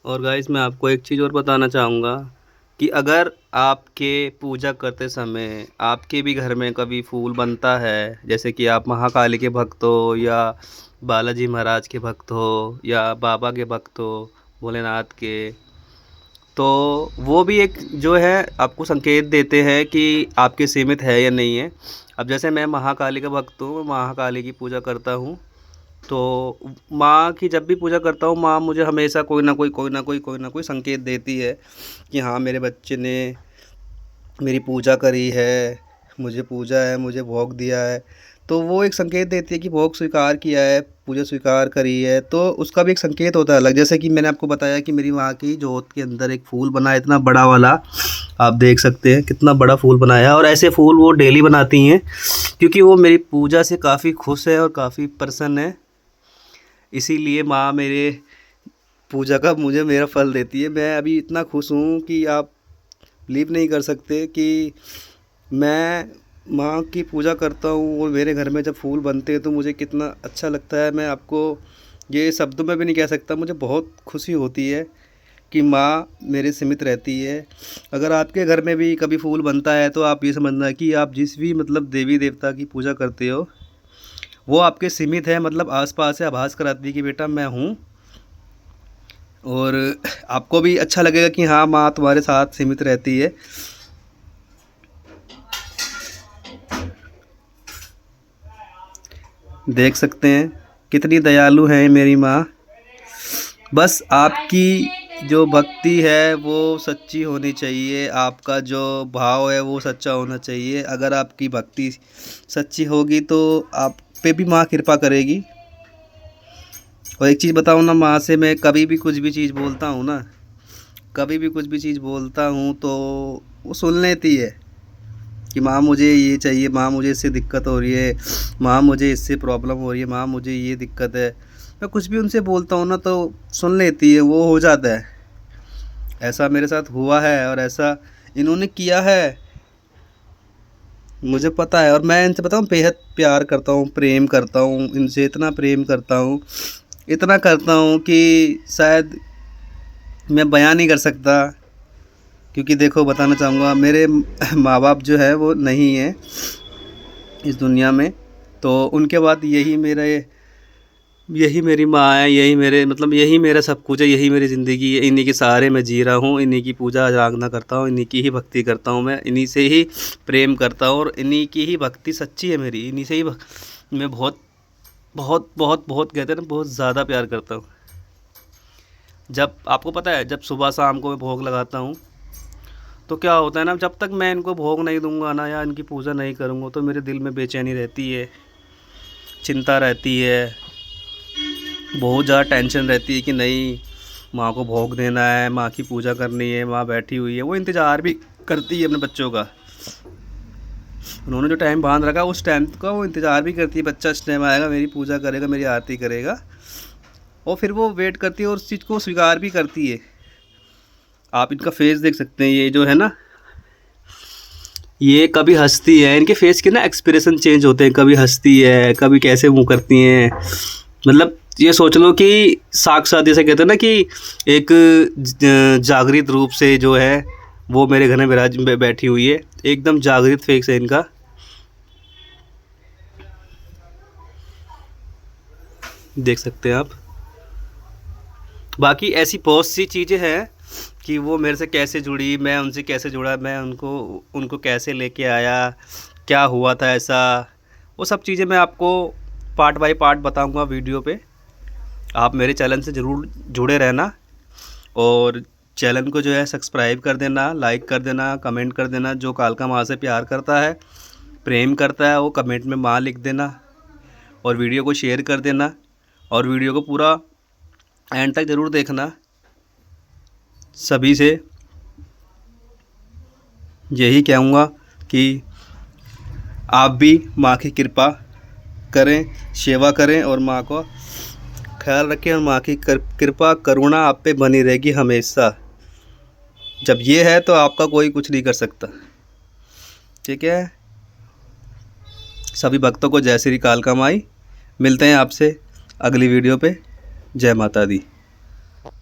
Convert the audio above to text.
और गाइस मैं आपको एक चीज़ और बताना चाहूँगा कि अगर आपके पूजा करते समय आपके भी घर में कभी फूल बनता है, जैसे कि आप महाकाली के भक्त हो या बालाजी महाराज के भक्त हो या बाबा के भक्त हो भोलेनाथ के, तो वो भी एक जो है आपको संकेत देते हैं कि आपके सीमित है या नहीं है। अब जैसे मैं महाकाली का भक्त हूँ, महाकाली की पूजा करता हूँ, तो माँ की जब भी पूजा करता हूँ, माँ मुझे हमेशा कोई ना कोई संकेत देती है कि हाँ मेरे बच्चे ने मेरी पूजा करी है, मुझे पूजा है, मुझे भोग दिया है। तो वो एक संकेत देती है कि भोग स्वीकार किया है, पूजा स्वीकार करी है, तो उसका भी एक संकेत होता है अलग। जैसे कि मैंने आपको बताया कि मेरी वहाँ की जोत के अंदर एक फूल बना है इतना बड़ा वाला, आप देख सकते हैं कितना बड़ा फूल बनाया है। और ऐसे फूल वो डेली बनाती हैं क्योंकि वो मेरी पूजा से काफ़ी खुश है और काफ़ी प्रसन्न है। इसीलिए माँ मेरे पूजा का मुझे मेरा फल देती है। मैं अभी इतना खुश हूँ कि आप बिलीव नहीं कर सकते कि मैं माँ की पूजा करता हूँ और मेरे घर में जब फूल बनते हैं तो मुझे कितना अच्छा लगता है। मैं आपको ये शब्दों में भी नहीं कह सकता, मुझे बहुत खुशी होती है कि माँ मेरे सीमित रहती है। अगर आपके घर में भी कभी फूल बनता है तो आप ये समझना कि आप जिस भी मतलब देवी देवता की पूजा करते हो वो आपके सीमित है, मतलब आसपास से आभास कराती है कि बेटा मैं हूँ। और आपको भी अच्छा लगेगा कि हाँ माँ तुम्हारे साथ सीमित रहती है। देख सकते हैं कितनी दयालु है मेरी माँ। बस आपकी जो भक्ति है वो सच्ची होनी चाहिए, आपका जो भाव है वो सच्चा होना चाहिए। अगर आपकी भक्ति सच्ची होगी तो आप पे भी माँ कृपा करेगी। और एक चीज़ बताऊँ ना, माँ से मैं कभी भी कुछ भी चीज़ बोलता हूँ ना, कभी भी कुछ भी चीज़ बोलता हूँ तो वो सुन लेती है कि माँ मुझे ये चाहिए, माँ मुझे इससे दिक्कत हो रही है, माँ मुझे इससे प्रॉब्लम हो रही है, माँ मुझे ये दिक्कत है। मैं कुछ भी उनसे बोलता हूँ ना तो सुन लेती है, वो हो जाता है। ऐसा मेरे साथ हुआ है और ऐसा इन्होंने किया है, मुझे पता है। और मैं इनसे बताऊँ बेहद प्यार करता हूँ, प्रेम करता हूँ इनसे, इतना प्रेम करता हूँ, इतना करता हूँ कि शायद मैं बयां नहीं कर सकता। क्योंकि देखो बताना चाहूँगा, मेरे माँ बाप जो है वो नहीं है इस दुनिया में, तो उनके बाद यही मेरी माँ है, यही मेरे मतलब यही मेरा सब कुछ है, यही मेरी ज़िंदगी है। इन्हीं के सहारे मैं जी रहा हूँ, इन्हीं की पूजा आराधना करता हूँ, इन्हीं की ही भक्ति करता हूँ, मैं इन्हीं से ही प्रेम करता हूँ और इन्हीं की ही भक्ति सच्ची है मेरी। इन्हीं से ही मैं बहुत बहुत बहुत बहुत कहते हैं ना, बहुत ज़्यादा प्यार करता हूँ। जब आपको पता है जब सुबह शाम को मैं भोग लगाता हूँ तो क्या होता है ना, जब तक मैं इनको भोग नहीं दूंगा ना या इनकी पूजा नहीं करूँगा तो मेरे दिल में बेचैनी रहती है, चिंता रहती है, बहुत ज़्यादा टेंशन रहती है कि नहीं माँ को भोग देना है, माँ की पूजा करनी है, माँ बैठी हुई है। वो इंतज़ार भी करती है अपने बच्चों का, उन्होंने जो टाइम बांध रखा है उस टाइम का वो इंतज़ार भी करती है, बच्चा इस टाइम आएगा मेरी पूजा करेगा, मेरी आरती करेगा। और फिर वो वेट करती है और उस चीज़ को स्वीकार भी करती है। आप इनका फेस देख सकते हैं, ये जो है ना, ये कभी हंसती है, इनके फेस के ना एक्सप्रेशन चेंज होते हैं, कभी हंसती है, कभी कैसे मुंह करती हैं। मतलब ये सोच लो कि साक्षात जैसे कहते हैं ना कि एक जागृत रूप से जो है वो मेरे घर में बैठी हुई है, एकदम जागृत फेस है इनका। देख सकते हैं आप। बाकी ऐसी बहुत सी चीज़ें हैं कि वो मेरे से कैसे जुड़ी, मैं उनसे कैसे जुड़ा, मैं उनको उनको कैसे लेके आया, क्या हुआ था ऐसा, वो सब चीज़ें मैं आपको पार्ट बाय पार्ट बताऊंगा वीडियो पे। आप मेरे चैनल से ज़रूर जुड़े रहना और चैनल को जो है सब्सक्राइब कर देना, लाइक कर देना, कमेंट कर देना। जो कालका माँ से प्यार करता है, प्रेम करता है, वो कमेंट में माँ लिख देना और वीडियो को शेयर कर देना और वीडियो को पूरा एंड तक ज़रूर देखना। सभी से यही कहूँगा कि आप भी माँ की कृपा करें, सेवा करें और माँ को ख्याल रखें और माँ की कृपा करुणा आप पे बनी रहेगी हमेशा। जब ये है तो आपका कोई कुछ नहीं कर सकता। ठीक है, सभी भक्तों को जय श्री कालका माई। मिलते हैं आपसे अगली वीडियो पे। जय माता दी।